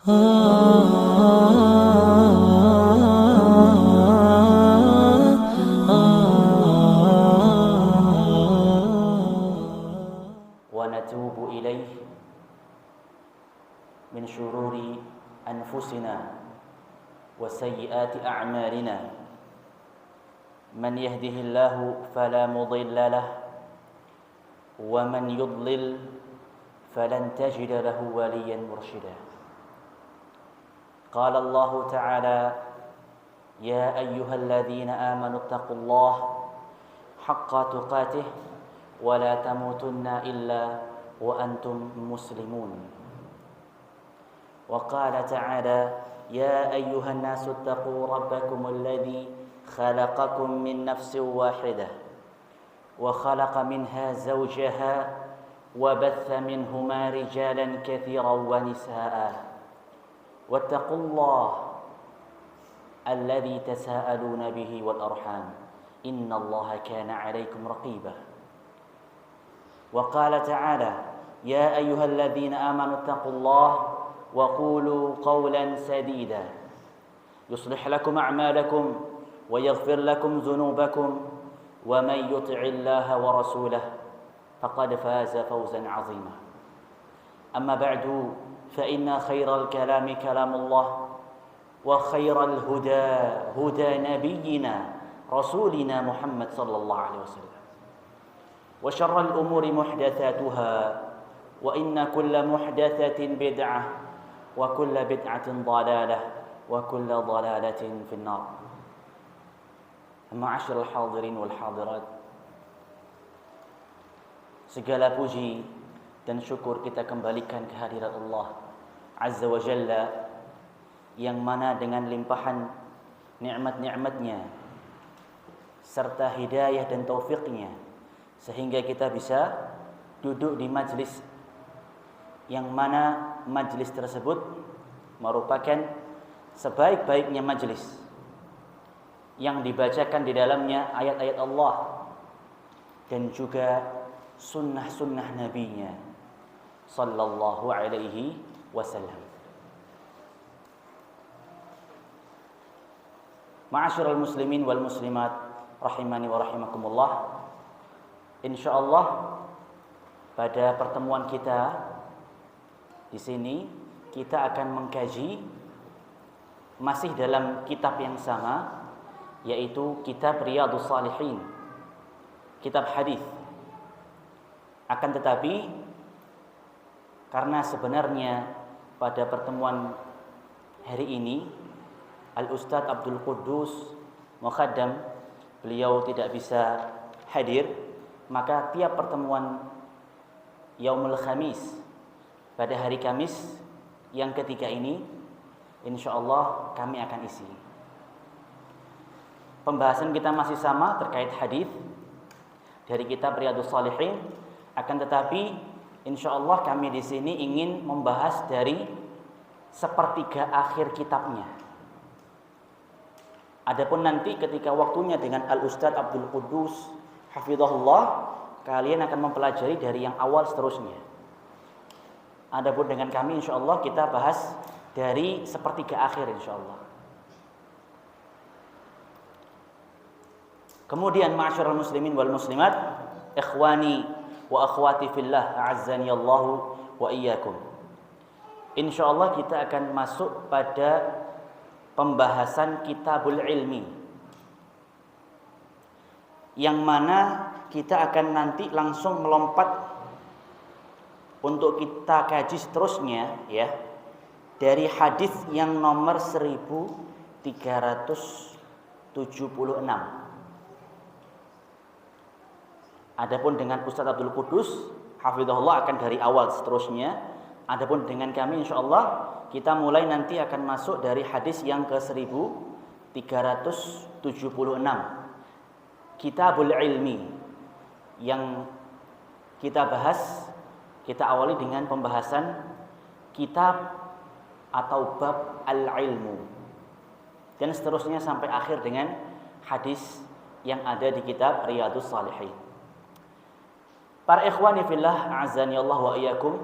ونتوب إليه من شرور أنفسنا وسيئات أعمالنا من يهده الله فلا مضل له ومن يضلل فلن تجد له وليا مرشدا قال الله تعالى يا أيها الذين آمنوا اتقوا الله حق تقاته ولا تموتن إلا وأنتم مسلمون وقال تعالى يا أيها الناس اتقوا ربكم الذي خلقكم من نفس واحدة وخلق منها زوجها وبث منهما رجالا كثيرا ونساء واتقوا الله الذي تساءلون به والأرحام إن الله كان عليكم رقيبا وقال تعالى يا أيها الذين آمنوا اتقوا الله وقولوا قولا سديدا يصلح لكم أعمالكم ويغفر لكم ذنوبكم ومن يطع الله ورسوله فقد فاز فوزا عظيما أما بعد فإن خير الكلام كلام الله وخير الهدى هدى نبينا رسولنا محمد صلى الله عليه وسلم وشر الأمور محدثاتها وإن كل محدثة بدعة وكل بدعة ضلالة وكل ضلالة في النار معاشر الحاضرين والحاضرات. Segala puji dan syukur kita kembalikan kehadirat Allah Azza wa Jalla, yang mana dengan limpahan nikmat-nikmatnya serta hidayah dan taufiknya sehingga kita bisa duduk di majlis yang mana majlis tersebut merupakan sebaik-baiknya majlis yang dibacakan di dalamnya ayat-ayat Allah dan juga sunnah-sunnah Nabi-Nya sallallahu alaihi wasallam. Ma'asyiral muslimin wal muslimat rahimani wa rahimakumullah. Insyaallah pada pertemuan kita di sini kita akan mengkaji masih dalam kitab yang sama, yaitu kitab Riyadhus Shalihin, kitab hadis. Akan tetapi karena sebenarnya pada pertemuan hari ini Al-Ustadz Abdul Quddus Muqaddam beliau tidak bisa hadir, maka tiap pertemuan Yaumul Khamis pada hari Kamis yang ketiga ini insyaallah kami akan isi. Pembahasan kita masih sama terkait hadis dari kitab Riyadhus Shalihin, akan tetapi insyaallah kami di sini ingin membahas dari sepertiga akhir kitabnya. Adapun nanti ketika waktunya dengan Al-Ustadz Abdul Quddus hafizahullah, kalian akan mempelajari dari yang awal seterusnya. Adapun dengan kami insyaallah kita bahas dari sepertiga akhir insyaallah. Kemudian ma'asyiral muslimin wal muslimat, ikhwani wa akhwati fillah, a'azzani Allah wa iyyakum. Insyaallah kita akan masuk pada pembahasan kitabul ilmi, yang mana kita akan nanti langsung melompat untuk kita kaji seterusnya ya, dari hadis yang nomor 1376. Adapun dengan Ustaz Abdul Quddus hafizahullah akan dari awal seterusnya. Adapun dengan kami insyaallah kita mulai nanti akan masuk dari hadis yang ke 1376. Kitabul ilmi yang kita bahas, kita awali dengan pembahasan kitab atau bab al-ilmu, dan seterusnya sampai akhir dengan hadis yang ada di kitab Riyadhus Shalihin. Para ikhwani fillah, a'azzani Allah wa iyyakum.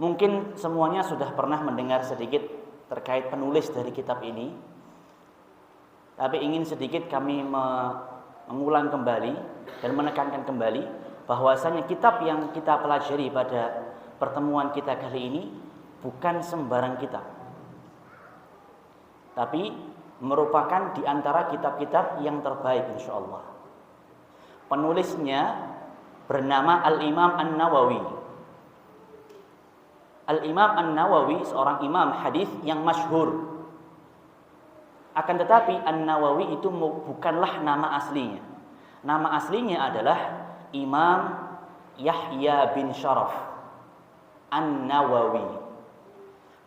Mungkin semuanya sudah pernah mendengar sedikit terkait penulis dari kitab ini. Tapi ingin sedikit kami mengulang kembali dan menekankan kembali bahwasanya kitab yang kita pelajari pada pertemuan kita kali ini bukan sembarang kitab. Tapi merupakan di antara kitab-kitab yang terbaik insyaallah. Penulisnya bernama Al-Imam An-Nawawi. Al-Imam An-Nawawi seorang imam hadis yang masyhur. Akan tetapi An-Nawawi itu bukanlah nama aslinya. Nama aslinya adalah Imam Yahya bin Syaraf An-Nawawi.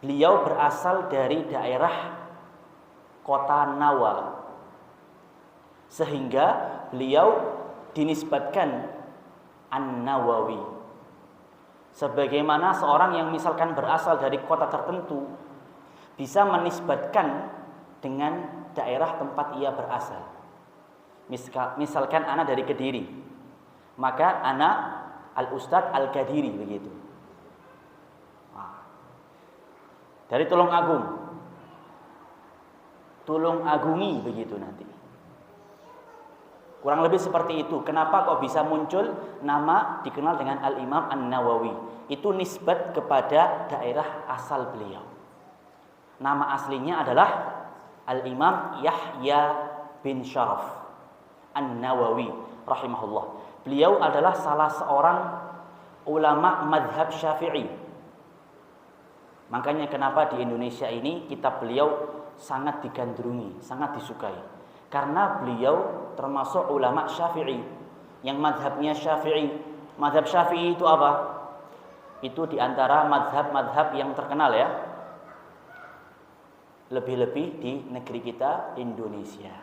Beliau berasal dari daerah kota Nawa. Sehingga beliau dinisbatkan An-Nawawi. Sebagaimana seorang yang misalkan berasal dari kota tertentu bisa menisbatkan dengan daerah tempat ia berasal. Misalkan anak dari Kediri, maka anak Al-Ustadz Al-Kadiri begitu. Dari Tulungagung, Tulungagungi begitu nanti. Kurang lebih seperti itu. Kenapa kok bisa muncul nama dikenal dengan Al-Imam An-Nawawi? Itu nisbat kepada daerah asal beliau. Nama aslinya adalah Al-Imam Yahya bin Syaraf An-Nawawi rahimahullah. Beliau adalah salah seorang ulama madhab Syafi'i. Makanya kenapa di Indonesia ini kitab beliau sangat digandrungi, sangat disukai. Karena beliau termasuk ulama Syafi'i yang madhabnya Syafi'i. Madhab Syafi'i itu apa? Itu diantara madhab-madhab yang terkenal ya. Lebih-lebih di negeri kita Indonesia.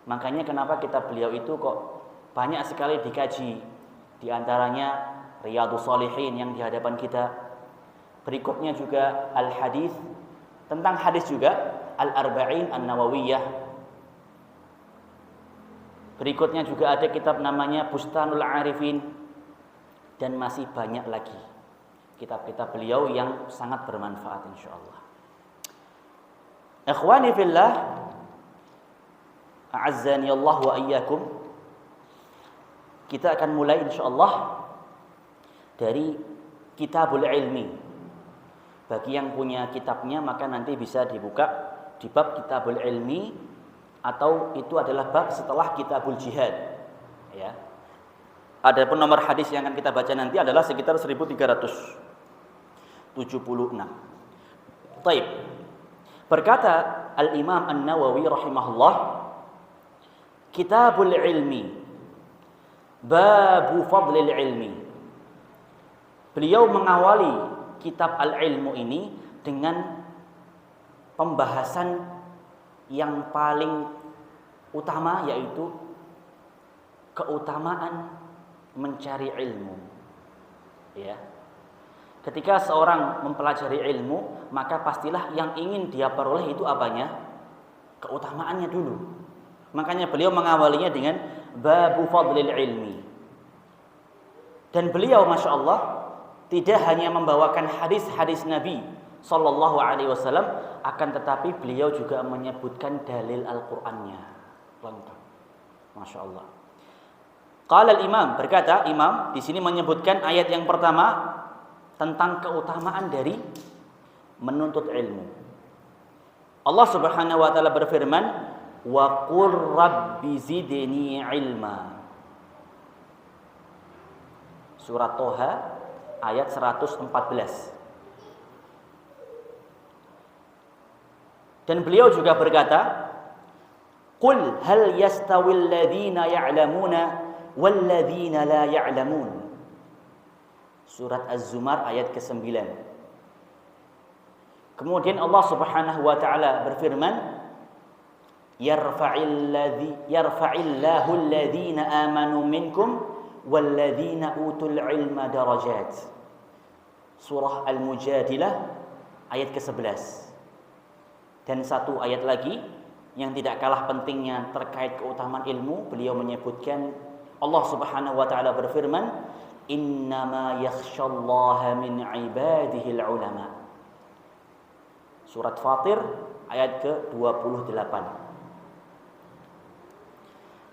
Makanya kenapa kitab beliau itu kok banyak sekali dikaji. Di antaranya Riyadhus Shalihin yang di hadapan kita. Berikutnya juga Al-Hadis. Tentang hadis juga Al-Arba'in An-Nawawiyah. Berikutnya juga ada kitab namanya Bustanul Arifin. Dan masih banyak lagi kitab-kitab beliau yang sangat bermanfaat insyaallah. Ikhwani fillah, a'azzani Allah wa iyyakum. Kita akan mulai insyaallah dari Kitabul Ilmi. Bagi yang punya kitabnya maka nanti bisa dibuka di bab Kitabul Ilmi, atau itu adalah bab setelah Kitabul Jihad ya. Adapun nomor hadis yang akan kita baca nanti adalah sekitar 1376. Baik. Berkata Al-Imam An-Nawawi rahimahullah, Kitabul Ilmi, Babu Fadlil Ilmi. Beliau mengawali kitab Al-Ilmu ini dengan pembahasan yang paling utama, yaitu keutamaan mencari ilmu. Ya. Ketika seorang mempelajari ilmu, maka pastilah yang ingin dia peroleh itu apanya? Keutamaannya dulu. Makanya beliau mengawalinya dengan Babu Fadlil Ilmi. Dan beliau Masya Allah tidak hanya membawakan hadis-hadis Nabi Sallallahu Alaihi Wasallam, akan tetapi beliau juga menyebutkan dalil Al-Qur'annya lengkap. Masya Allah. Qala al-Imam, berkata Imam di sini menyebutkan ayat yang pertama tentang keutamaan dari menuntut ilmu. Allah Subhanahu wa taala berfirman, "Wa qur rabbi zidni ilma." Surat Toha ayat 114. Dan beliau juga berkata, "Qul hal yastawil ladzina ya'lamuna wal ladzina la ya'lamun." Surat Az-Zumar ayat ke-9. Kemudian Allah Subhanahu wa taala berfirman, "Yarfa'illahu alladzina amanu minkum wal ladzina utul ilma darajat." Surah Al-Mujadilah ayat ke-11. Dan satu ayat lagi yang tidak kalah pentingnya terkait keutamaan ilmu, beliau menyebutkan, Allah Subhanahu wa taala berfirman, Innama yakhshallaha min ibadihil ulama. Surat Fatir ayat ke-28.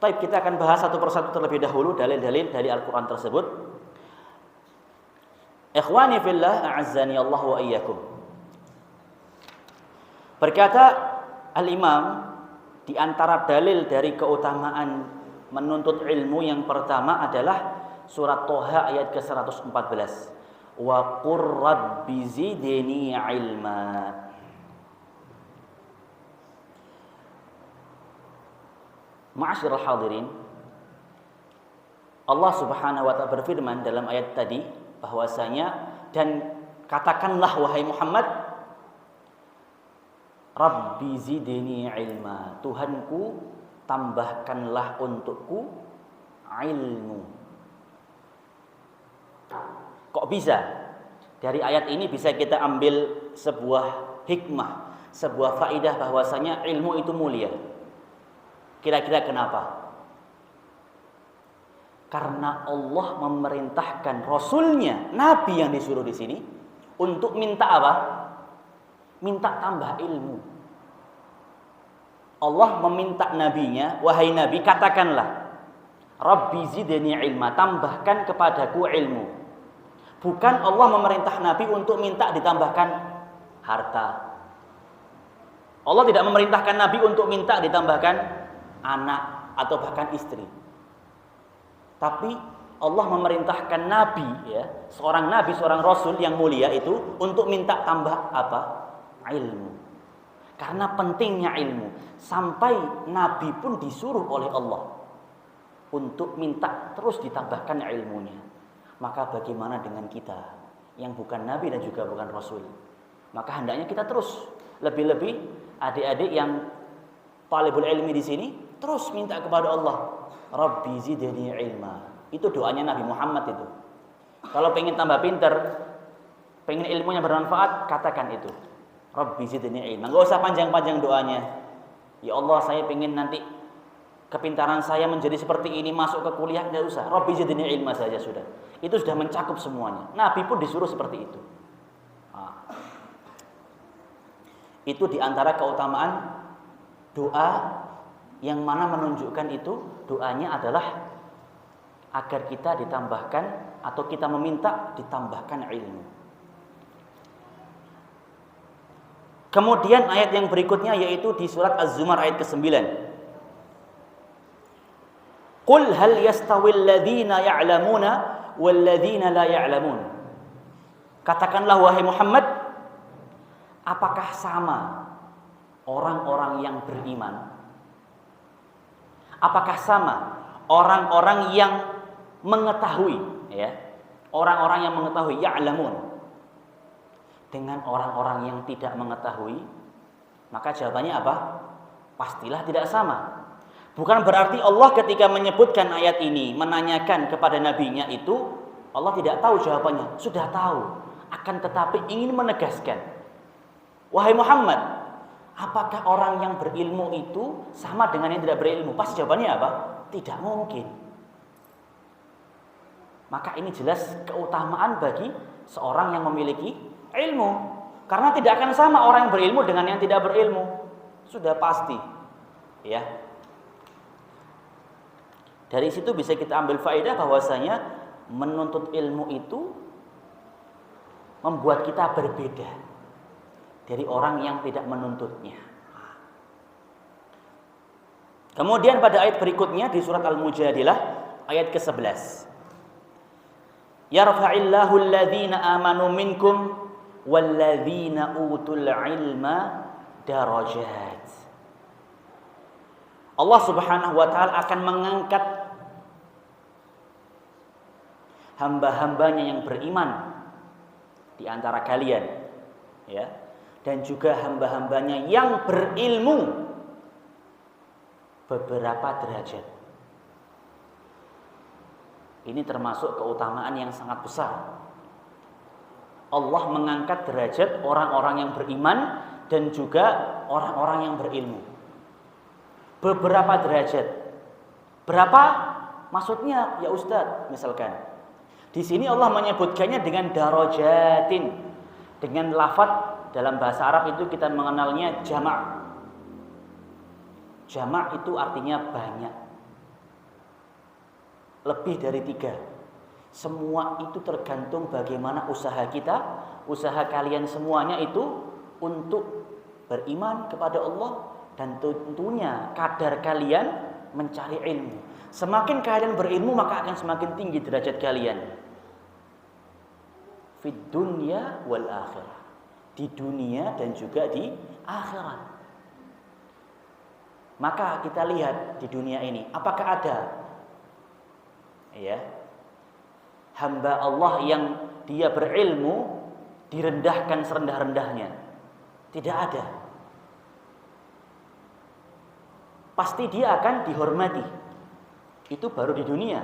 Baik, kita akan bahas satu persatu terlebih dahulu dalil-dalil dari Al-Quran tersebut. Ikhwani fillah, a'azzani Allah wa iyyakum. Berkata Al-Imam, di antara dalil dari keutamaan menuntut ilmu yang pertama adalah surat Toha ayat ke-114. Wa qur rabbi zidni ilma. Ma'asyiral hadirin, Allah Subhanahu wa ta'ala berfirman dalam ayat tadi bahwasanya, dan katakanlah wahai Muhammad, Rabbi zidni ilma, Tuhanku tambahkanlah untukku ilmu. Kok bisa? Dari ayat ini bisa kita ambil sebuah hikmah, sebuah faidah bahwasanya ilmu itu mulia. Kira-kira kenapa? Karena Allah memerintahkan Rasulnya, Nabi yang disuruh di sini, untuk minta apa? Minta tambah ilmu. Allah meminta nabinya, wahai Nabi, katakanlah, Rabbi zidni ilma, tambahkan kepadaku ilmu. Bukan Allah memerintah Nabi untuk minta ditambahkan harta. Allah tidak memerintahkan Nabi untuk minta ditambahkan anak atau bahkan istri. Tapi Allah memerintahkan Nabi, ya, seorang Nabi, seorang Rasul yang mulia itu untuk minta tambah apa? Ilmu. Karena pentingnya ilmu, sampai Nabi pun disuruh oleh Allah untuk minta terus ditambahkan ilmunya. Maka bagaimana dengan kita yang bukan Nabi dan juga bukan Rasul? Maka hendaknya kita terus, lebih-lebih adik-adik yang talibul ilmi di sini, terus minta kepada Allah, Rabbi zidni ilma. Itu doanya Nabi Muhammad itu. Kalau pengen tambah pinter, pengen ilmunya bermanfaat, katakan itu, Rabbi zidni ilma. Enggak usah panjang-panjang doanya. Ya Allah, saya pengen nanti kepintaran saya menjadi seperti ini, masuk ke kuliah, enggak usah. Rabbi zidni ilma saja sudah. Itu sudah mencakup semuanya. Nabi pun disuruh seperti itu. Itu diantara keutamaan doa yang mana menunjukkan itu doanya adalah agar kita ditambahkan atau kita meminta ditambahkan ilmu. Kemudian ayat yang berikutnya yaitu di surat Az-Zumar ayat ke-9. Qul hal yastawil ladzina ya'lamuna wal ladzina la ya'lamun. Katakanlah wahai Muhammad, apakah sama orang-orang yang beriman? Apakah sama orang-orang yang mengetahui, ya, orang-orang yang mengetahui, ya'lamun, dengan orang-orang yang tidak mengetahui? Maka jawabannya apa? Pastilah tidak sama. Bukan berarti Allah ketika menyebutkan ayat ini menanyakan kepada nabinya itu Allah tidak tahu jawabannya, sudah tahu. Akan tetapi ingin menegaskan, wahai Muhammad, apakah orang yang berilmu itu sama dengan yang tidak berilmu? Pasti jawabannya apa? Tidak mungkin. Maka ini jelas keutamaan bagi seorang yang memiliki ilmu. Karena tidak akan sama orang yang berilmu dengan yang tidak berilmu. Sudah pasti. Ya. Dari situ bisa kita ambil faedah bahwasanya menuntut ilmu itu membuat kita berbeda dari orang yang tidak menuntutnya. Kemudian pada ayat berikutnya di surat Al-Mujadilah ayat ke-11. Yarfa'illahu alladhina amanu minkum walladzina utul ilma darajat. Allah Subhanahu wa taala akan mengangkat hamba-hambanya yang beriman di antara kalian, ya, dan juga hamba-hambanya yang berilmu beberapa derajat. Ini termasuk keutamaan yang sangat besar. Allah mengangkat derajat orang-orang yang beriman dan juga orang-orang yang berilmu. Beberapa derajat. Berapa? Maksudnya ya Ustadz, misalkan Di sini Allah menyebutkannya dengan darajatin. Dengan lafaz dalam bahasa Arab itu kita mengenalnya jamak. Jamak itu artinya banyak. Lebih dari 3. Semua itu tergantung bagaimana usaha kita, usaha kalian semuanya itu untuk beriman kepada Allah dan tentunya kadar kalian mencari ilmu. Semakin kalian berilmu maka akan semakin tinggi derajat kalian. Fid dunya wal akhirah. Di dunia dan juga di akhirat. Maka kita lihat di dunia ini apakah ada hamba Allah yang dia berilmu direndahkan serendah-rendahnya? Tidak ada. Pasti dia akan dihormati. Itu baru di dunia.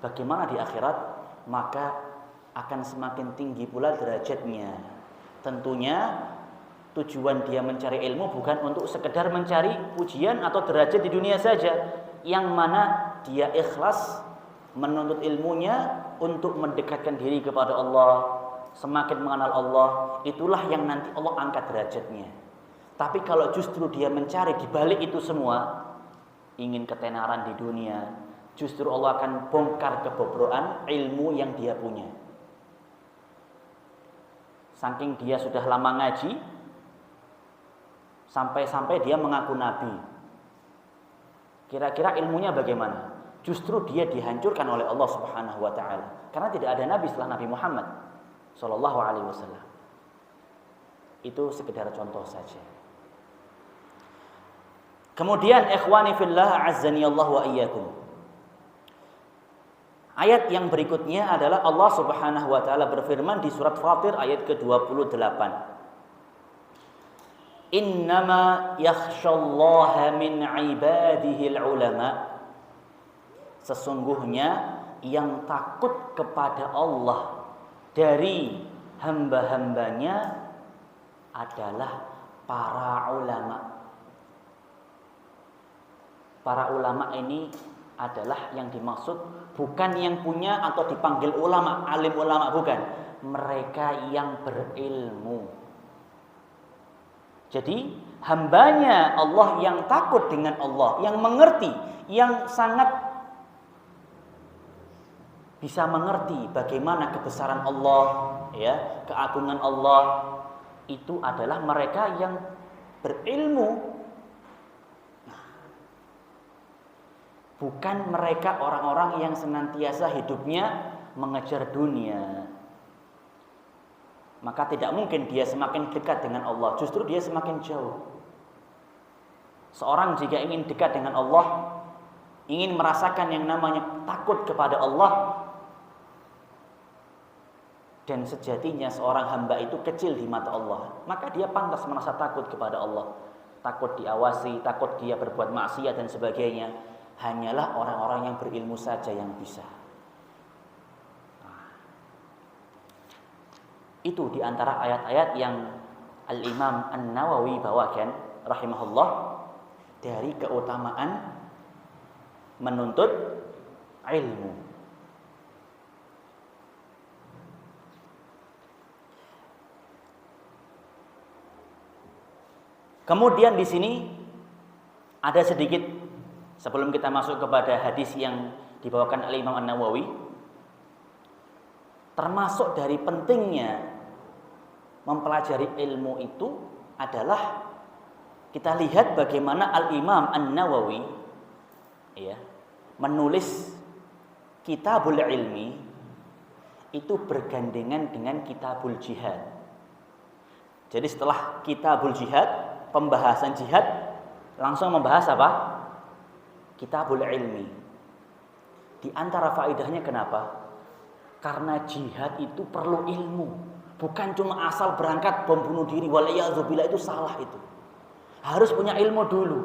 Bagaimana di akhirat? Maka akan semakin tinggi pula derajatnya. Tentunya tujuan dia mencari ilmu bukan untuk sekedar mencari pujian atau derajat di dunia saja, yang mana dia ikhlas menuntut ilmunya untuk mendekatkan diri kepada Allah, semakin mengenal Allah, itulah yang nanti Allah angkat derajatnya. Tapi kalau justru dia mencari di balik itu semua, ingin ketenaran di dunia, justru Allah akan bongkar kebobrokan ilmu yang dia punya. Saking dia sudah lama ngaji, sampai-sampai dia mengaku nabi. Kira-kira ilmunya bagaimana? Justru dia dihancurkan oleh Allah Subhanahu wa taala. Karena tidak ada nabi setelah Nabi Muhammad sallallahu alaihi wasallam. Itu sekedar contoh saja. Kemudian ikhwani fillah azzani Allah wa iyyakum. Ayat yang berikutnya adalah Allah Subhanahu wa taala berfirman di surat Fatir ayat ke-28. Innama yakhshallaha min ibadihil ulama. Sesungguhnya yang takut kepada Allah dari hamba-hambanya adalah para ulama. Para ulama ini adalah yang dimaksud bukan yang punya atau dipanggil ulama, alim ulama, bukan. Mereka yang berilmu. Jadi hambanya Allah yang takut dengan Allah, yang mengerti, yang sangat bisa mengerti bagaimana kebesaran Allah, keagungan Allah, itu adalah mereka yang berilmu. Bukan mereka orang-orang yang senantiasa hidupnya mengejar dunia. Maka tidak mungkin dia semakin dekat dengan Allah, justru dia semakin jauh. Seorang jika ingin dekat dengan Allah, ingin merasakan yang namanya takut kepada Allah, dan sejatinya seorang hamba itu kecil di mata Allah, maka dia pantas merasa takut kepada Allah. Takut diawasi, takut dia berbuat maksiat dan sebagainya. Hanyalah orang-orang yang berilmu saja yang bisa. Itu diantara ayat-ayat yang Al-Imam An-Nawawi bawakan rahimahullah dari keutamaan menuntut ilmu. Kemudian di sini ada sedikit sebelum kita masuk kepada hadis yang dibawakan oleh Imam An-Nawawi, termasuk dari pentingnya mempelajari ilmu itu adalah kita lihat bagaimana Al-Imam An-Nawawi menulis Kitabul Ilmi itu bergandengan dengan Kitabul Jihad. Jadi setelah Kitabul Jihad, pembahasan jihad, langsung membahas apa? Kitabul Ilmi. Di antara faedahnya kenapa? Karena jihad itu perlu ilmu. Bukan cuma asal berangkat bom bunuh diri, waliyadzubillah, itu salah itu. Harus punya ilmu dulu.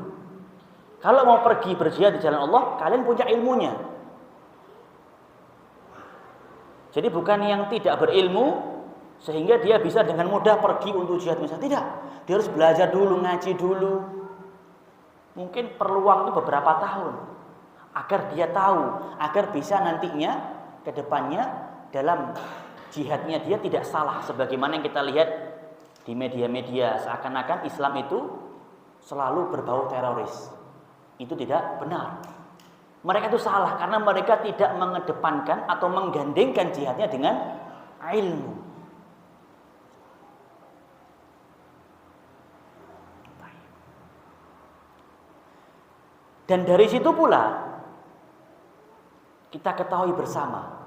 Kalau mau pergi berjihad di jalan Allah, kalian punya ilmunya. Jadi bukan yang tidak berilmu sehingga dia bisa dengan mudah pergi untuk jihad misalnya. Tidak. Dia harus belajar dulu, ngaji dulu. Mungkin perlu waktu beberapa tahun. agar dia tahu, agar bisa nantinya ke depannya dalam jihadnya dia tidak salah, sebagaimana yang kita lihat di media-media seakan-akan Islam itu selalu berbau teroris. Itu tidak benar. Mereka itu salah karena mereka tidak mengedepankan atau menggandengkan jihadnya dengan ilmu. Dan dari situ pula kita ketahui bersama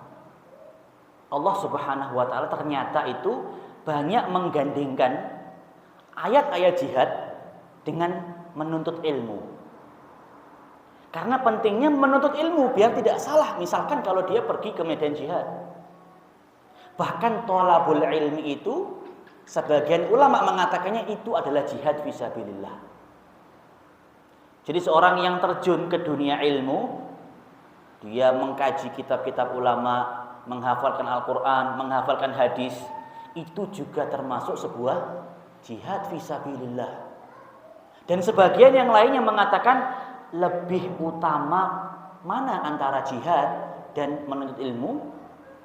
Allah Subhanahu wa taala ternyata itu banyak menggandengkan ayat-ayat jihad dengan menuntut ilmu. Karena pentingnya menuntut ilmu biar tidak salah. Misalkan kalau dia pergi ke medan jihad. Bahkan thalabul ilmi itu sebagian ulama mengatakannya itu adalah jihad fisabilillah. Jadi seorang yang terjun ke dunia ilmu, dia mengkaji kitab-kitab ulama, menghafalkan Al-Quran, menghafalkan hadis, itu juga termasuk sebuah jihad fisabilillah. Dan sebagian yang lainnya mengatakan lebih utama mana antara jihad dan menuntut ilmu.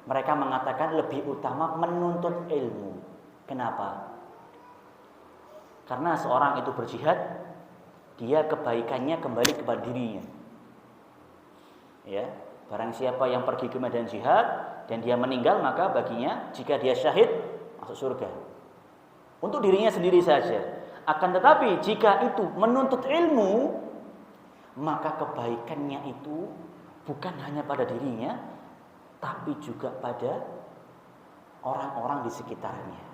Mereka mengatakan lebih utama menuntut ilmu. Kenapa? Karena seorang itu berjihad, dia kebaikannya kembali kepada dirinya. Ya, barang siapa yang pergi ke medan jihad dan dia meninggal, maka baginya jika dia syahid masuk surga. Untuk dirinya sendiri saja. Akan tetapi jika itu menuntut ilmu, maka kebaikannya itu bukan hanya pada dirinya, tapi juga pada orang-orang di sekitarnya.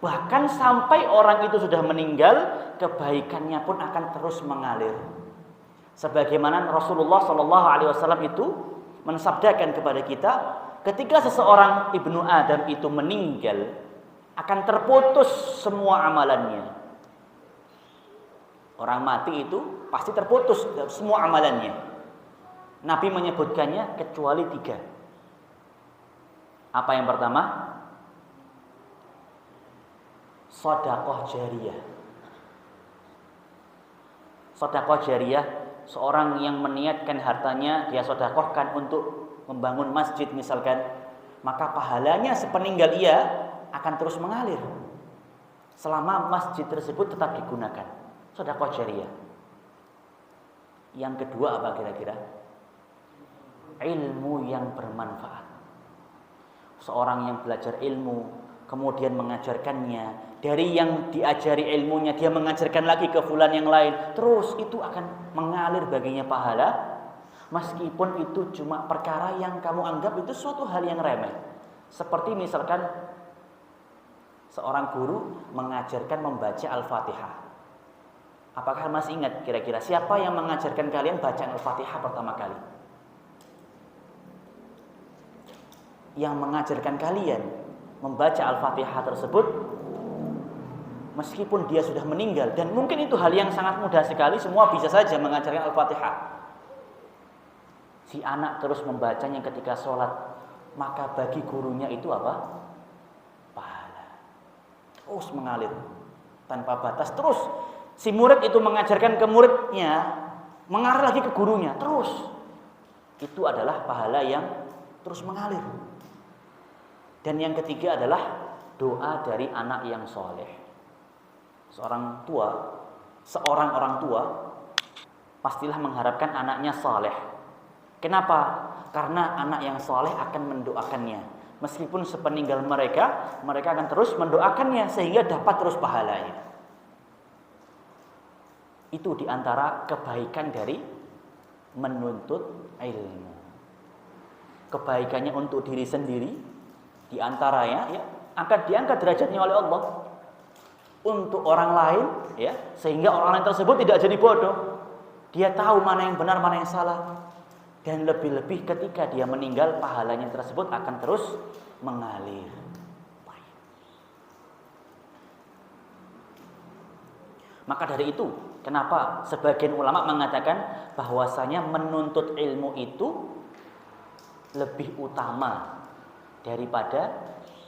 Bahkan sampai orang itu sudah meninggal, kebaikannya pun akan terus mengalir. Sebagaimana Rasulullah SAW itu mensabdakan kepada kita, ketika seseorang ibnu Adam itu meninggal, akan terputus semua amalannya. Orang mati itu pasti terputus semua amalannya. Nabi menyebutkannya kecuali 3. Apa yang pertama? Sedekah jariyah. Sedekah jariyah, seorang yang meniatkan hartanya dia sedekahkan untuk membangun masjid misalkan, maka pahalanya sepeninggal ia akan terus mengalir selama masjid tersebut tetap digunakan. Sedekah jariyah. Yang kedua apa kira-kira? Ilmu yang bermanfaat. Seorang yang belajar ilmu kemudian mengajarkannya, dari yang diajari ilmunya dia mengajarkan lagi ke fulan yang lain, terus itu akan mengalir baginya pahala, meskipun itu cuma perkara yang kamu anggap itu suatu hal yang remeh. Seperti misalkan seorang guru mengajarkan membaca Al-Fatihah. Apakah masih ingat kira-kira siapa yang mengajarkan kalian baca Al-Fatihah pertama kali? Yang mengajarkan kalian membaca Al-Fatihah tersebut, meskipun dia sudah meninggal, dan mungkin itu hal yang sangat mudah sekali, semua bisa saja mengajarkan Al-Fatihah. Si anak terus membacanya ketika sholat, maka bagi gurunya itu apa? Pahala. Terus mengalir tanpa batas. Terus si murid itu mengajarkan ke muridnya, mengalir lagi ke gurunya, terus. Itu adalah pahala yang terus mengalir. Dan yang ketiga adalah doa dari anak yang soleh. Seorang orang tua pastilah mengharapkan anaknya soleh. Kenapa? Karena anak yang soleh akan mendoakannya. Meskipun sepeninggal mereka akan terus mendoakannya sehingga dapat terus pahalanya. Itu diantara kebaikan dari menuntut ilmu. Kebaikannya untuk diri sendiri, diantaranya ya akan diangkat derajatnya oleh Allah untuk orang lain, ya, sehingga orang lain tersebut tidak jadi bodoh. Dia tahu mana yang benar, mana yang salah. Dan lebih-lebih ketika dia meninggal, pahalanya tersebut akan terus mengalir. Maka dari itu, kenapa sebagian ulama mengatakan bahwasanya menuntut ilmu itu lebih utama daripada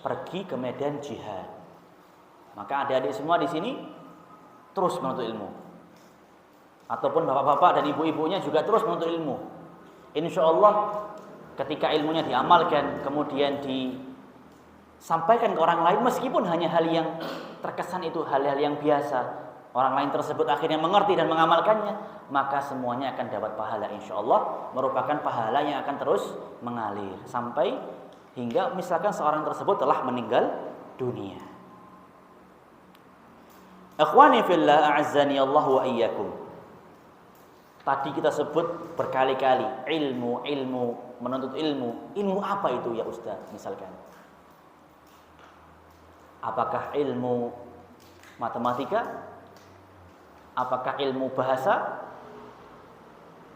pergi ke medan jihad. Maka adik-adik semua di sini terus menuntut ilmu. Ataupun bapak-bapak dan ibu-ibunya juga terus menuntut ilmu. insya Allah ketika ilmunya diamalkan, kemudian disampaikan ke orang lain, meskipun hanya hal yang terkesan itu hal-hal yang biasa, orang lain tersebut akhirnya mengerti dan mengamalkannya, maka semuanya akan dapat pahala, insya Allah merupakan pahala yang akan terus mengalir sampai hingga misalkan seorang tersebut telah meninggal dunia. Ikhwani fillah, a'azzani Allah wa iyyakum. Tadi kita sebut berkali-kali ilmu, menuntut ilmu. Ilmu apa itu ya Ustaz? Misalkan, apakah ilmu matematika? Apakah ilmu bahasa?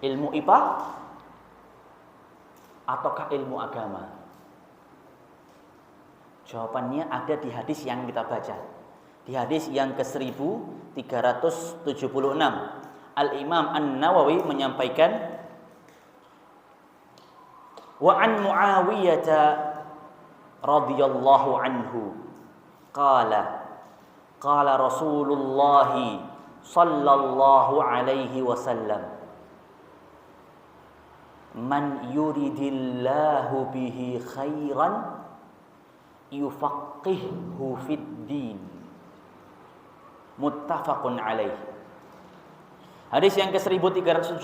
Ilmu IPA? Ataukah ilmu agama? Jawabannya ada di hadis yang kita baca. Di hadis yang ke-1376. Al-Imam An-Nawawi menyampaikan, wa an Muawiyah radhiyallahu anhu qala Rasulullah sallallahu alaihi wasallam, man yuridillahu bihi khairan yufaqqihhu fid din. Muttafaqun alaih. Hadis yang ke-1376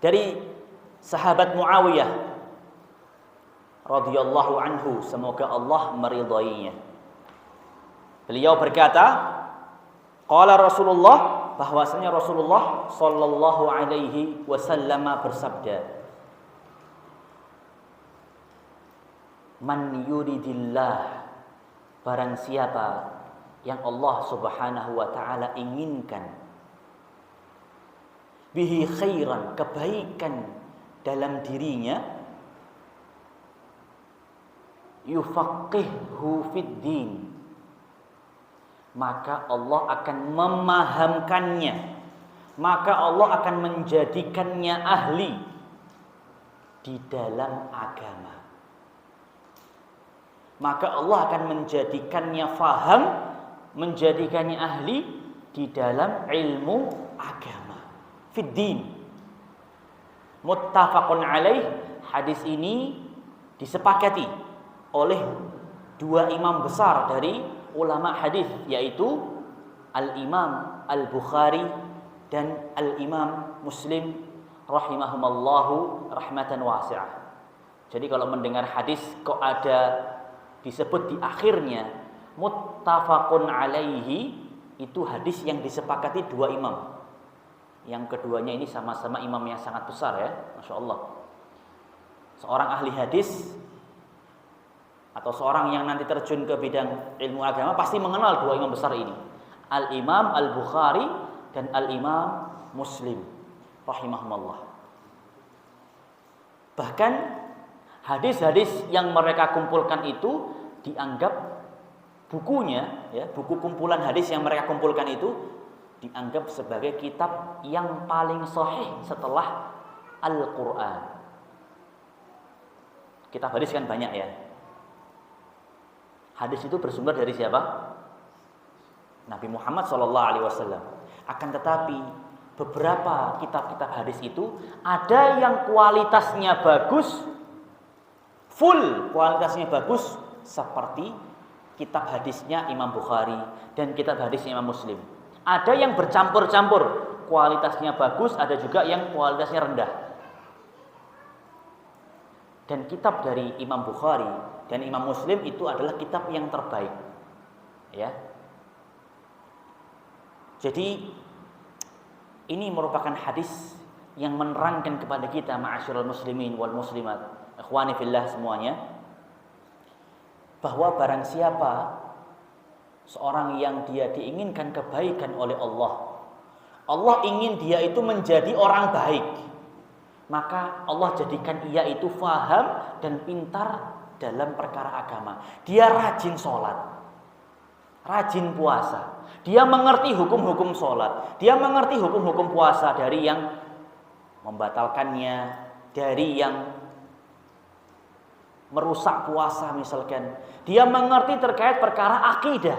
dari sahabat Muawiyah radhiyallahu anhu, semoga Allah meridainya. Beliau berkata, qala Rasulullah, bahwasanya Rasulullah sallallahu alaihi wasallam bersabda, man yuridillah, barang siapa yang Allah subhanahu wa ta'ala inginkan bihi khairan, kebaikan dalam dirinya, yufaqihhu fid din, maka Allah akan memahamkannya, maka Allah akan menjadikannya ahli di dalam agama, maka Allah akan menjadikannya faham, menjadikannya ahli di dalam ilmu agama, fid din. Muttafaqun alaih. Hadis ini disepakati oleh dua imam besar dari ulama hadis, yaitu Al-Imam Al-Bukhari dan Al-Imam Muslim rahimahumallahu rahmatan wasi'ah. Jadi kalau mendengar hadis kok ada disebut di akhirnya muttafaqun alaihi, itu hadis yang disepakati dua imam. Yang keduanya ini sama-sama imam yang sangat besar ya, Masya Allah. Seorang ahli hadis atau seorang yang nanti terjun ke bidang ilmu agama pasti mengenal dua imam besar ini, Al-Imam Al-Bukhari dan Al-Imam Muslim rahimahumullah. Bahkan hadis-hadis yang mereka kumpulkan itu dianggap bukunya, ya, buku kumpulan hadis yang mereka kumpulkan itu dianggap sebagai kitab yang paling sahih setelah Al-Quran. Kitab hadis kan banyak ya. Hadis itu bersumber dari siapa? Nabi Muhammad SAW. Akan tetapi beberapa kitab-kitab hadis itu ada yang kualitasnya bagus, full kualitasnya bagus, seperti kitab hadisnya Imam Bukhari dan kitab hadisnya Imam Muslim. Ada yang bercampur-campur, kualitasnya bagus, ada juga yang kualitasnya rendah. Dan kitab dari Imam Bukhari dan Imam Muslim itu adalah kitab yang terbaik. Ya. Jadi ini merupakan hadis yang menerangkan kepada kita, ma'asyiral muslimin wal muslimat, ikhwani fillah semuanya, bahwa barang siapa seorang yang dia diinginkan kebaikan oleh Allah, Allah ingin dia itu menjadi orang baik, maka Allah jadikan ia itu faham dan pintar dalam perkara agama. Dia rajin sholat, rajin puasa, dia mengerti hukum-hukum sholat, dia mengerti hukum-hukum puasa, dari yang membatalkannya, dari yang merusak puasa misalkan. Dia mengerti terkait perkara akidah,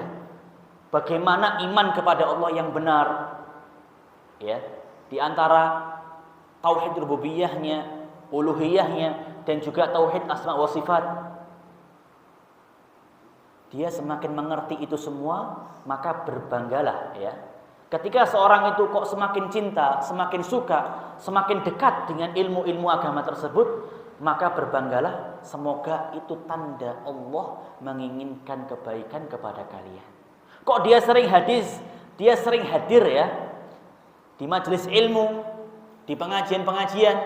bagaimana iman kepada Allah yang benar. Ya, di antara tauhid rububiyahnya, uluhiyahnya, dan juga tauhid asma wa sifat. Dia semakin mengerti itu semua, maka berbanggalah ya. Ketika seorang itu kok semakin cinta, semakin suka, semakin dekat dengan ilmu-ilmu agama tersebut, maka berbanggalah, semoga itu tanda Allah menginginkan kebaikan kepada kalian. Kok dia sering hadir ya di majelis ilmu, di pengajian-pengajian,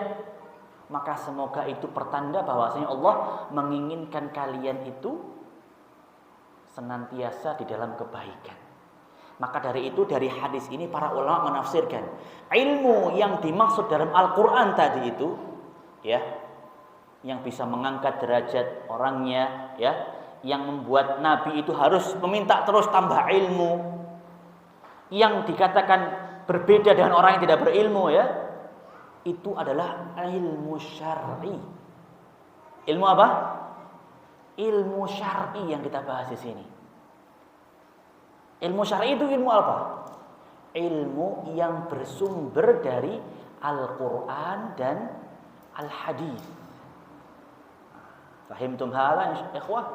maka semoga itu pertanda bahwasanya Allah menginginkan kalian itu senantiasa di dalam kebaikan. Maka dari itu, dari hadis ini para ulama menafsirkan ilmu yang dimaksud dalam Al-Qur'an tadi itu ya, yang bisa mengangkat derajat orangnya ya, yang membuat nabi itu harus meminta terus tambah ilmu, yang dikatakan berbeda dengan orang yang tidak berilmu ya, itu adalah ilmu syar'i. Ilmu apa? Ilmu syar'i yang kita bahas di sini. Ilmu syar'i itu ilmu apa? Ilmu yang bersumber dari Al-Qur'an dan Al-Hadis. Fahimtum hadza ikhwah?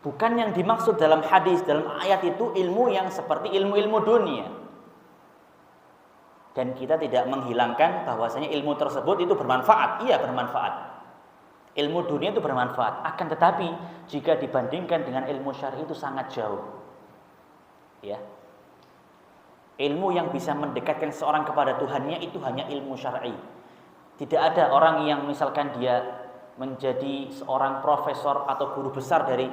Bukan yang dimaksud dalam hadis, dalam ayat itu ilmu yang seperti ilmu-ilmu dunia. Dan kita tidak menghilangkan bahwasanya ilmu tersebut itu bermanfaat. Iya, bermanfaat. Ilmu dunia itu bermanfaat, akan tetapi jika dibandingkan dengan ilmu syar'i itu sangat jauh. Ya. Ilmu yang bisa mendekatkan seorang kepada Tuhannya itu hanya ilmu syar'i. Tidak ada orang yang misalkan dia menjadi seorang profesor atau guru besar dari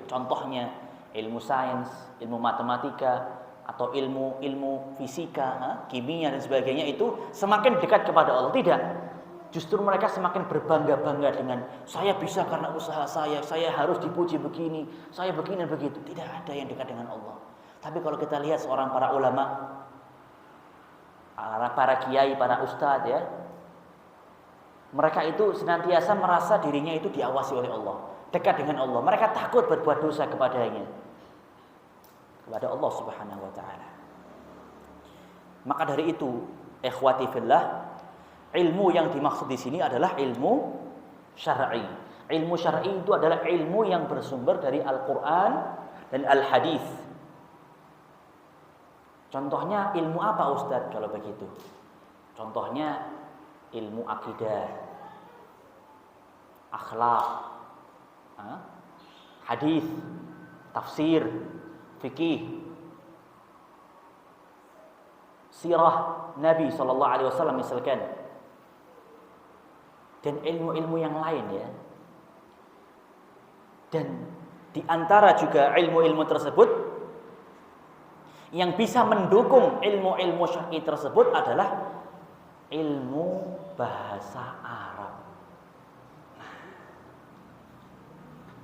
contohnya ilmu sains, ilmu matematika atau ilmu fisika, kimia dan sebagainya, itu semakin dekat kepada Allah. Tidak. Justru mereka semakin berbangga-bangga dengan saya bisa karena usaha saya harus dipuji begini, saya begini dan begitu. Tidak ada yang dekat dengan Allah. Tapi kalau kita lihat seorang para ulama, para kiai, para ustadz ya, mereka itu senantiasa merasa dirinya itu diawasi oleh Allah, dekat dengan Allah. Mereka takut berbuat dosa kepada Allah Subhanahu wa taala. Maka dari itu, ikhwati fillah, ilmu yang dimaksud di sini adalah ilmu syar'i. Ilmu syar'i itu adalah ilmu yang bersumber dari Al-Qur'an dan Al-Hadis. Contohnya ilmu apa Ustadz kalau begitu? Contohnya ilmu akidah, akhlak, hadis, tafsir, fikih, sirah Nabi SAW misalkan, dan ilmu-ilmu yang lain ya. Dan di antara juga ilmu-ilmu tersebut yang bisa mendukung ilmu-ilmu syar'i tersebut adalah ilmu bahasa Arab.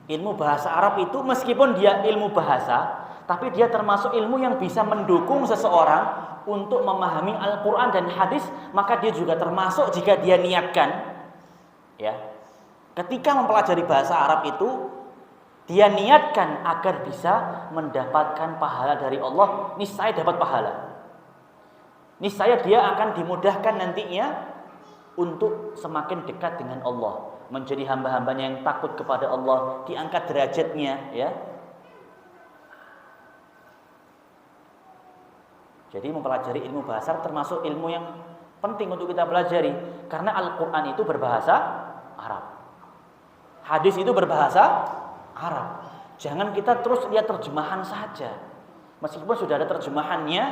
Ilmu bahasa Arab itu meskipun dia ilmu bahasa, tapi dia termasuk ilmu yang bisa mendukung seseorang untuk memahami Al-Qur'an dan hadis. Maka dia juga termasuk jika dia niatkan ya, ketika mempelajari bahasa Arab itu dia niatkan agar bisa mendapatkan pahala dari Allah, niscaya dapat pahala. Niscaya dia akan dimudahkan nantinya untuk semakin dekat dengan Allah, menjadi hamba-hambanya yang takut kepada Allah, diangkat derajatnya ya. Jadi mempelajari ilmu bahasa termasuk ilmu yang penting untuk kita pelajari, karena Al-Qur'an itu berbahasa Arab. Hadis itu berbahasa Arab. Jangan kita terus lihat terjemahan saja. Meskipun sudah ada terjemahannya,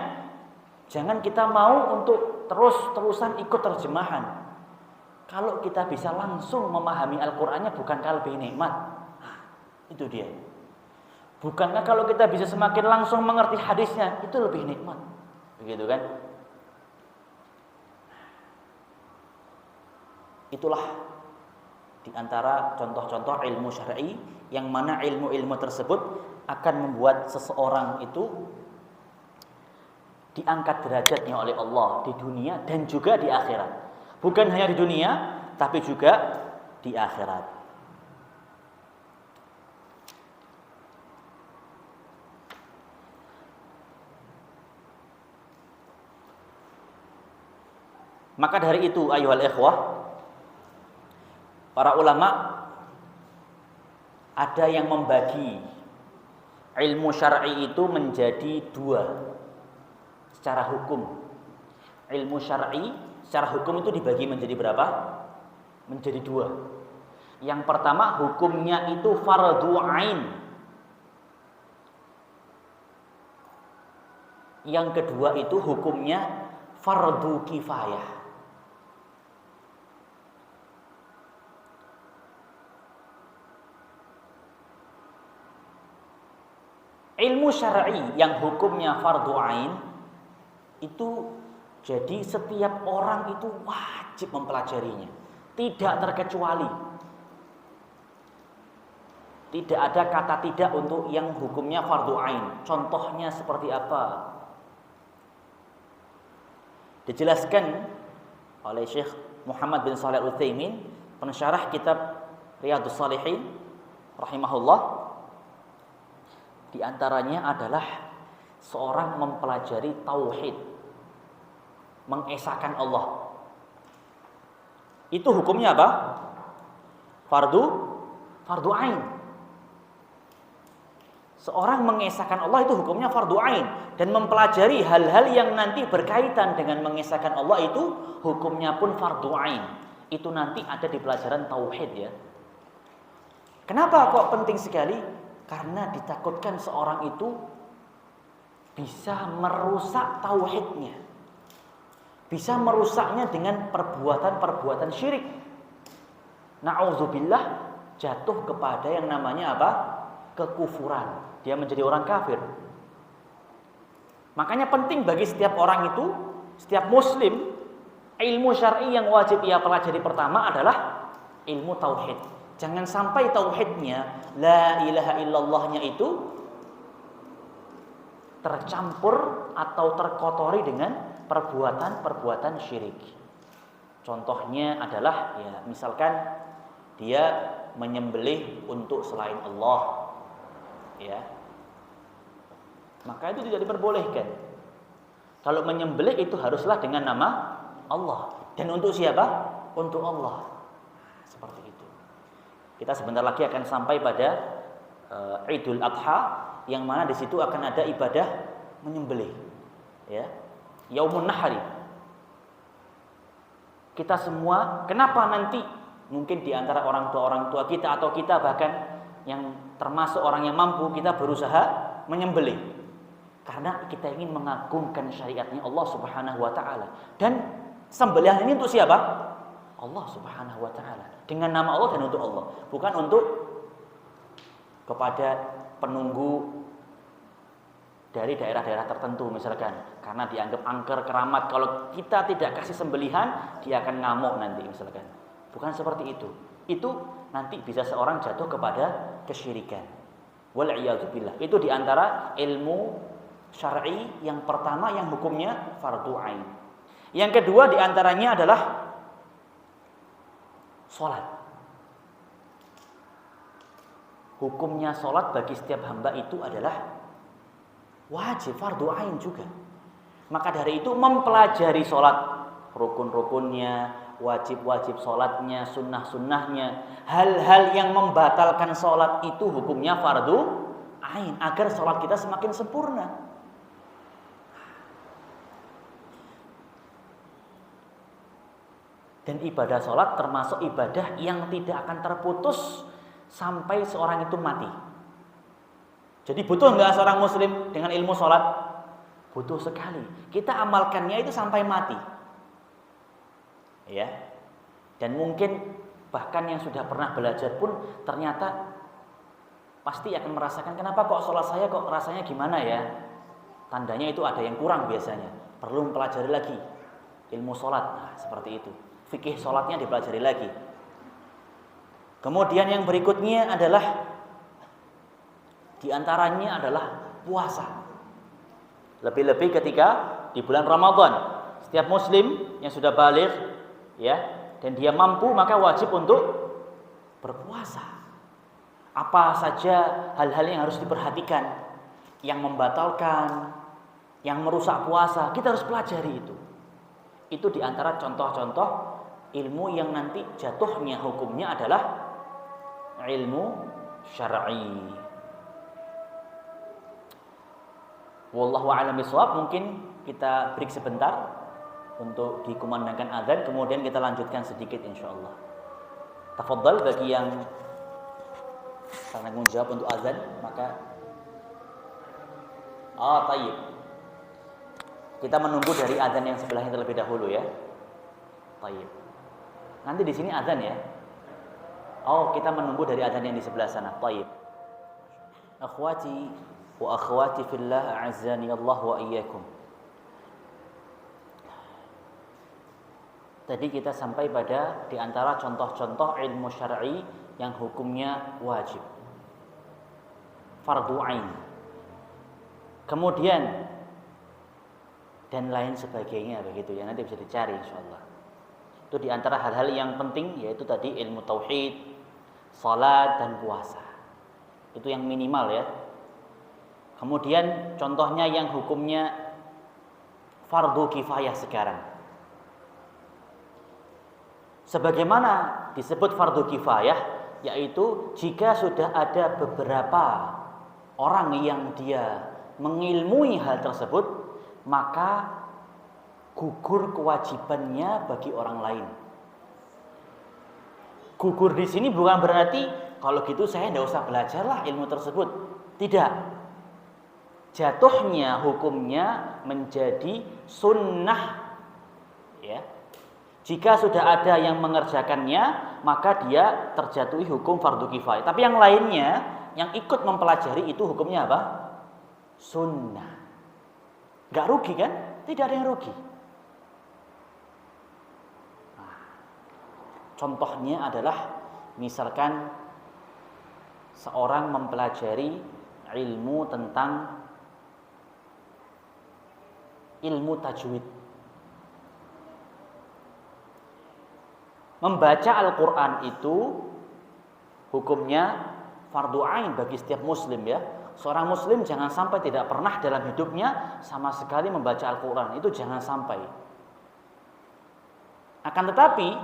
jangan kita mau untuk terus-terusan ikut terjemahan. Kalau kita bisa langsung memahami Al-Qur'annya, bukankah lebih nikmat? Itu dia. Bukankah kalau kita bisa semakin langsung mengerti hadisnya, itu lebih nikmat? Begitu kan? Itulah di antara contoh-contoh ilmu syar'i yang mana ilmu-ilmu tersebut akan membuat seseorang itu diangkat derajatnya oleh Allah di dunia dan juga di akhirat. Bukan hanya di dunia, tapi juga di akhirat. Maka dari itu ayuhal ikhwah, para ulama ada yang membagi ilmu syar'i itu menjadi dua secara hukum. Ilmu syar'i secara hukum itu dibagi menjadi berapa? Menjadi dua. Yang pertama hukumnya itu fardhu ain. Yang kedua itu hukumnya fardhu kifayah. Ilmu syar'i yang hukumnya fardhu ain itu jadi setiap orang itu wajib mempelajarinya, tidak terkecuali. Tidak ada kata tidak untuk yang hukumnya fardhu ain. Contohnya seperti apa? Dijelaskan oleh Syekh Muhammad bin Shalih Al-Utsaimin, pensyarah kitab Riyadhus Shalihin rahimahullah. Di antaranya adalah seorang mempelajari tauhid, mengesahkan Allah. Itu hukumnya apa? Fardhu ain. Seorang mengesahkan Allah itu hukumnya fardhu ain, dan mempelajari hal-hal yang nanti berkaitan dengan mengesahkan Allah itu hukumnya pun fardhu ain. Itu nanti ada di pelajaran tauhid ya. Kenapa kok penting sekali? Karena ditakutkan seorang itu bisa merusak tauhidnya, bisa merusaknya dengan perbuatan-perbuatan syirik. Na'udzubillah, jatuh kepada yang namanya apa? Kekufuran. Dia menjadi orang kafir. Makanya penting bagi setiap orang itu, setiap muslim, ilmu syar'i yang wajib ia pelajari pertama adalah ilmu tauhid. Jangan sampai tauhidnya, la ilaha illallahnya itu tercampur atau terkotori dengan perbuatan-perbuatan syirik. Contohnya adalah ya misalkan dia menyembelih untuk selain Allah. Ya. Maka itu tidak diperbolehkan. Kalau menyembelih itu haruslah dengan nama Allah. Dan untuk siapa? Untuk Allah. Seperti itu. Kita sebentar lagi akan sampai pada Idul Adha, yang mana di situ akan ada ibadah menyembelih. Ya. Yaumun Nahri. Kita semua, kenapa nanti mungkin di antara orang tua kita atau kita bahkan yang termasuk orang yang mampu, kita berusaha menyembelih karena kita ingin mengagungkan syariatnya Allah Subhanahu wa taala. Dan sembelihan ini untuk siapa? Allah Subhanahu wa taala. Dengan nama Allah dan untuk Allah, bukan untuk kepada penunggu dari daerah-daerah tertentu misalkan, karena dianggap angker keramat. Kalau kita tidak kasih sembelihan, dia akan ngamuk nanti misalkan. Bukan seperti itu. Itu nanti bisa seorang jatuh kepada kesyirikan. Wal'iyadzubillah. Itu diantara ilmu syar'i yang pertama yang hukumnya fardhu ain. Yang kedua diantaranya adalah sholat. Hukumnya sholat bagi setiap hamba itu adalah wajib, fardhu ain juga. Maka dari itu mempelajari sholat, rukun-rukunnya, wajib-wajib sholatnya, sunnah-sunnahnya, hal-hal yang membatalkan sholat itu hukumnya fardhu ain, agar sholat kita semakin sempurna. Dan ibadah sholat termasuk ibadah yang tidak akan terputus sampai seorang itu mati. Jadi butuh nggak seorang muslim dengan ilmu sholat? Butuh sekali. Kita amalkannya itu sampai mati. Ya. Dan mungkin bahkan yang sudah pernah belajar pun ternyata pasti akan merasakan, kenapa kok sholat saya kok rasanya gimana ya? Tandanya itu ada yang kurang biasanya. Perlu mempelajari lagi ilmu sholat. Nah, seperti itu. Fikih sholatnya dipelajari lagi. Kemudian yang berikutnya adalah diantaranya adalah puasa. Lebih-lebih ketika di bulan Ramadan, setiap muslim yang sudah baligh ya, dan dia mampu, maka wajib untuk berpuasa. Apa saja hal-hal yang harus diperhatikan, yang membatalkan, yang merusak puasa, kita harus pelajari itu. Itu di antara contoh-contoh ilmu yang nanti jatuhnya hukumnya adalah ilmu syar'i. Wallahu a'lam bishawab. Mungkin kita break sebentar untuk dikumandangkan azan, kemudian kita lanjutkan sedikit insyaallah. Tafadhal bagi yang tanggung jawab untuk azan, maka tayyib. Kita menunggu dari azan yang sebelahnya terlebih dahulu ya. Tayyib. Nanti di sini azan ya. Kita menunggu dari azan yang di sebelah sana. Tayyib. Akhwati wa akhwati fillah, a'azzani Allah wa iyyakum. Tadi kita sampai pada di antara contoh-contoh ilmu syar'i yang hukumnya wajib, fardhu ain. Kemudian dan lain sebagainya begitu ya, nanti bisa dicari insyaallah. Itu di antara hal-hal yang penting, yaitu tadi ilmu tauhid, salat dan puasa. Itu yang minimal ya. Kemudian contohnya yang hukumnya fardhu kifayah sekarang. Sebagaimana disebut fardhu kifayah, yaitu jika sudah ada beberapa orang yang dia mengilmui hal tersebut, maka gugur kewajibannya bagi orang lain. Gugur di sini bukan berarti kalau gitu saya tidak usah belajarlah ilmu tersebut. Tidak. Jatuhnya hukumnya menjadi sunnah. Ya. Jika sudah ada yang mengerjakannya, maka dia terjatuhi hukum fardu kifayah. Tapi yang lainnya yang ikut mempelajari itu hukumnya apa? Sunnah. Gak rugi kan? Tidak ada yang rugi. Nah, contohnya adalah misalkan seorang mempelajari ilmu tentang ilmu tajwid. Membaca Al-Quran itu hukumnya fardu ain bagi setiap muslim ya. Seorang muslim jangan sampai tidak pernah dalam hidupnya sama sekali membaca Al-Quran. Itu jangan sampai. Akan tetapi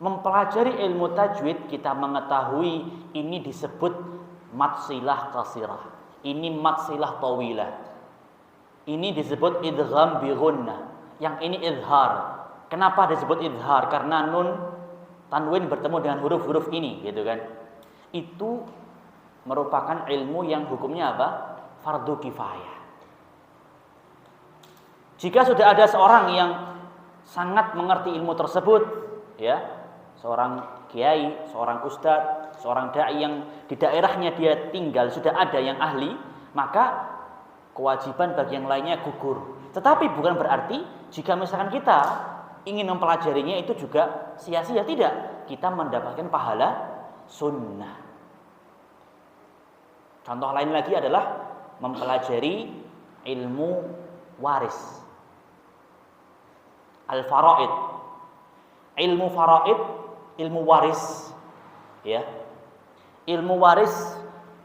mempelajari ilmu tajwid, kita mengetahui ini disebut matsilah qasirah, ini matsilah tawilah, ini disebut idgham bi ghunnah, yang ini izhar. Kenapa disebut izhar? Karena nun tanwin bertemu dengan huruf-huruf ini, gitu kan? Itu merupakan ilmu yang hukumnya apa? Fardu kifayah. Jika sudah ada seorang yang sangat mengerti ilmu tersebut, ya, seorang kiai, seorang ustadz, seorang dai yang di daerahnya dia tinggal sudah ada yang ahli, maka kewajiban bagi yang lainnya gugur. Tetapi bukan berarti jika misalkan kita ingin mempelajarinya itu juga sia-sia, tidak. Kita mendapatkan pahala sunnah. Contoh lain lagi adalah mempelajari ilmu waris, al-faraid. Ilmu faraid, ilmu waris, ya. Ilmu waris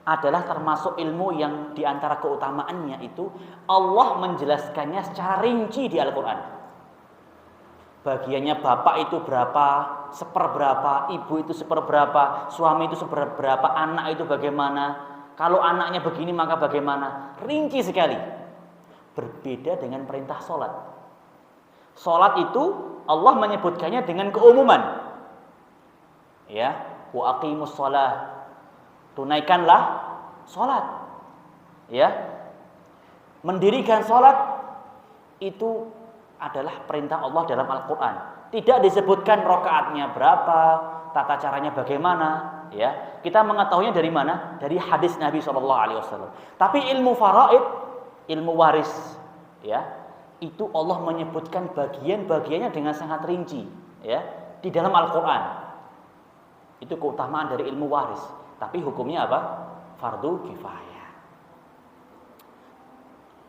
adalah termasuk ilmu yang diantara keutamaannya itu Allah menjelaskannya secara rinci di Al-Quran. Bagiannya bapak itu berapa, seperberapa, ibu itu seperberapa, suami itu seperberapa, anak itu bagaimana. Kalau anaknya begini maka bagaimana? Rinci sekali. Berbeda dengan perintah sholat. Sholat itu Allah menyebutkannya dengan keumuman. Ya, wa aqimus sholah. Tunaikanlah sholat. Ya, mendirikan sholat itu adalah perintah Allah dalam Al-Quran. Tidak disebutkan rakaatnya berapa, tata caranya bagaimana. Ya, kita mengetahuinya dari mana? Dari hadis Nabi SAW. Tapi ilmu faraid, ilmu waris, ya, itu Allah menyebutkan bagian-bagiannya dengan sangat rinci, ya, di dalam Al-Quran. Itu keutamaan dari ilmu waris. Tapi hukumnya apa? Fardu kifayah.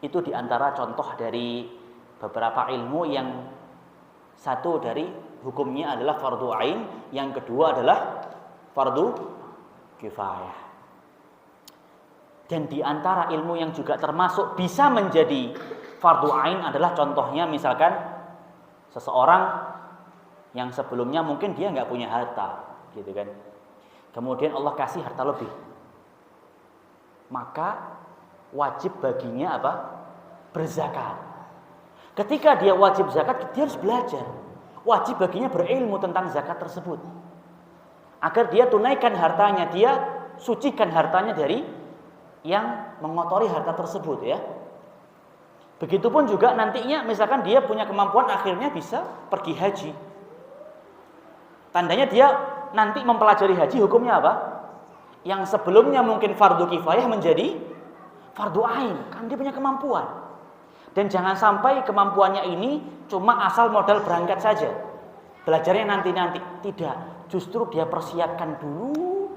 Itu diantara contoh dari beberapa ilmu yang satu dari hukumnya adalah fardu ain, yang kedua adalah fardu kifayah. Dan diantara ilmu yang juga termasuk bisa menjadi fardu ain adalah contohnya misalkan Seseorang yang sebelumnya mungkin dia nggak punya harta, gitu kan. Kemudian Allah kasih harta lebih. Maka wajib baginya apa? Berzakat. Ketika dia wajib zakat, dia harus belajar. Wajib baginya berilmu tentang zakat tersebut. Agar dia tunaikan hartanya, dia sucikan hartanya dari yang mengotori harta tersebut ya. Begitupun juga nantinya misalkan dia punya kemampuan akhirnya bisa pergi haji. Tandanya dia nanti mempelajari haji hukumnya apa? Yang sebelumnya mungkin fardu kifayah menjadi fardu ain, kan dia punya kemampuan. Dan jangan sampai kemampuannya ini cuma asal modal berangkat saja. Belajarnya nanti-nanti, tidak. Justru dia persiapkan dulu.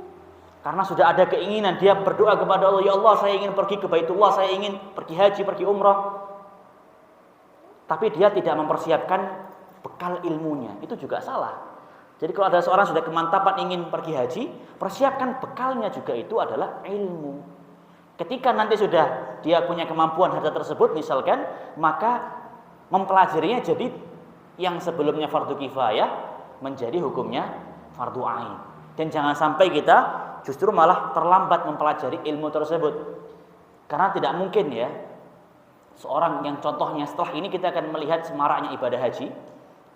Karena sudah ada keinginan, dia berdoa kepada Allah, ya Allah saya ingin pergi ke Baitullah, saya ingin pergi haji, pergi umrah. Tapi dia tidak mempersiapkan bekal ilmunya, itu juga salah. Jadi kalau ada seorang sudah kemantapan ingin pergi haji, persiapkan bekalnya juga itu adalah ilmu. Ketika nanti sudah dia punya kemampuan harta tersebut misalkan, maka mempelajarinya jadi yang sebelumnya fardu kifayah menjadi hukumnya fardu ain. Dan jangan sampai kita justru malah terlambat mempelajari ilmu tersebut. Karena tidak mungkin ya, seorang yang contohnya setelah ini kita akan melihat semaraknya ibadah haji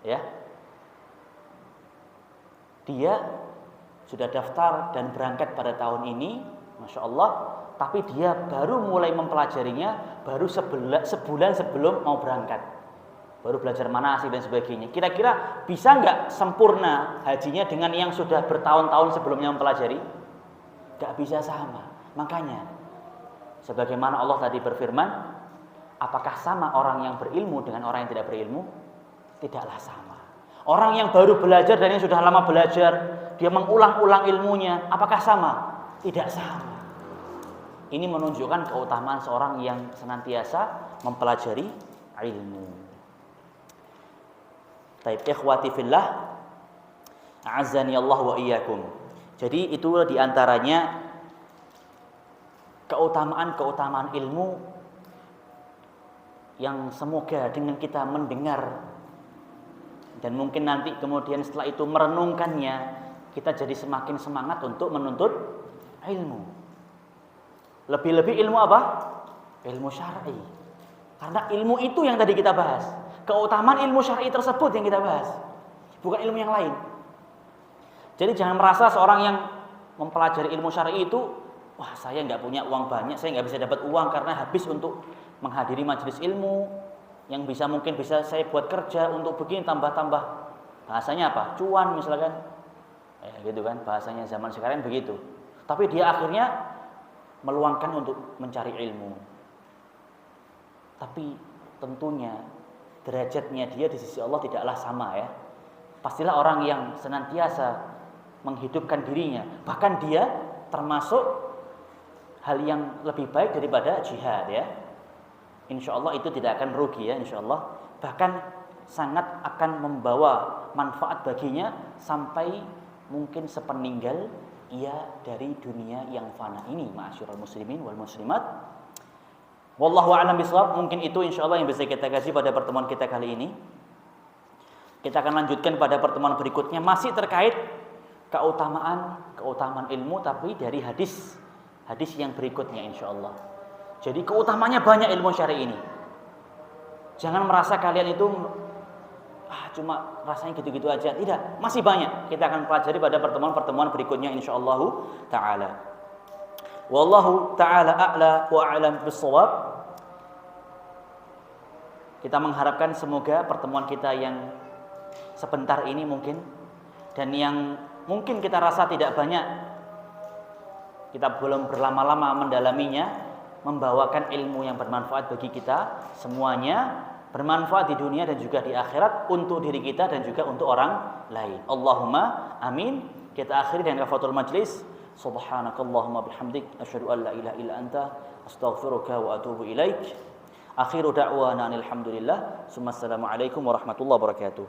ya. Dia sudah daftar dan berangkat pada tahun ini, Masya Allah, tapi dia baru mulai mempelajarinya baru sebulan sebelum mau berangkat. Baru belajar manasik dan sebagainya. Kira-kira bisa nggak sempurna hajinya dengan yang sudah bertahun-tahun sebelumnya mempelajari? Nggak bisa sama. Makanya, sebagaimana Allah tadi berfirman, apakah sama orang yang berilmu dengan orang yang tidak berilmu? Tidaklah sama. Orang yang baru belajar dan yang sudah lama belajar, dia mengulang-ulang ilmunya, apakah sama? Tidak sama. Ini menunjukkan keutamaan seorang yang senantiasa mempelajari ilmu. Taib ikhwati fillah, a'azzani Allah wa iyyakum. Jadi itu diantaranya keutamaan-keutamaan ilmu yang semoga dengan kita mendengar dan mungkin nanti kemudian setelah itu merenungkannya, kita jadi semakin semangat untuk menuntut ilmu. Lebih-lebih ilmu apa? Ilmu syar'i. Karena ilmu itu yang tadi kita bahas. Keutamaan ilmu syar'i tersebut yang kita bahas, bukan ilmu yang lain. Jadi jangan merasa seorang yang mempelajari ilmu syar'i itu, wah saya nggak punya uang banyak, saya nggak bisa dapat uang karena habis untuk menghadiri majelis ilmu. Yang mungkin bisa saya buat kerja untuk begini tambah-tambah. Bahasanya apa? Cuan misalkan. Gitu kan, bahasanya zaman sekarang begitu. Tapi dia akhirnya meluangkan untuk mencari ilmu. Tapi tentunya derajatnya dia di sisi Allah tidaklah sama ya. Pastilah orang yang senantiasa menghidupkan dirinya, bahkan dia termasuk hal yang lebih baik daripada jihad ya. Insya Allah itu tidak akan rugi ya, insya Allah. Bahkan sangat akan membawa manfaat baginya sampai mungkin sepeninggal ia dari dunia yang fana ini. Ma'asyiral muslimin wal muslimat. Wallahu a'lam bishawab. Mungkin itu insya Allah yang bisa kita kasih pada pertemuan kita kali ini. Kita akan lanjutkan pada pertemuan berikutnya masih terkait keutamaan ilmu, tapi dari hadis yang berikutnya insya Allah. Jadi keutamanya banyak ilmu syar'i ini. Jangan merasa kalian itu cuma rasanya gitu-gitu aja. Tidak, masih banyak. Kita akan pelajari pada pertemuan-pertemuan berikutnya insyaallah taala. Wallahu taala a'la wa a'lam bis-shawab. Kita mengharapkan semoga pertemuan kita yang sebentar ini mungkin dan yang mungkin kita rasa tidak banyak, kita belum berlama-lama mendalaminya, membawakan ilmu yang bermanfaat bagi kita semuanya, bermanfaat di dunia dan juga di akhirat untuk diri kita dan juga untuk orang lain. Allahumma amin. Kita akhiri dengan kafatul majlis. Subhanakallahumma bihamdik asyhadu an la ilaha illa anta astaghfiruka wa atubu ilaik. Akhiru da'wana alhamdulillah. Assalamualaikum warahmatullahi wabarakatuh.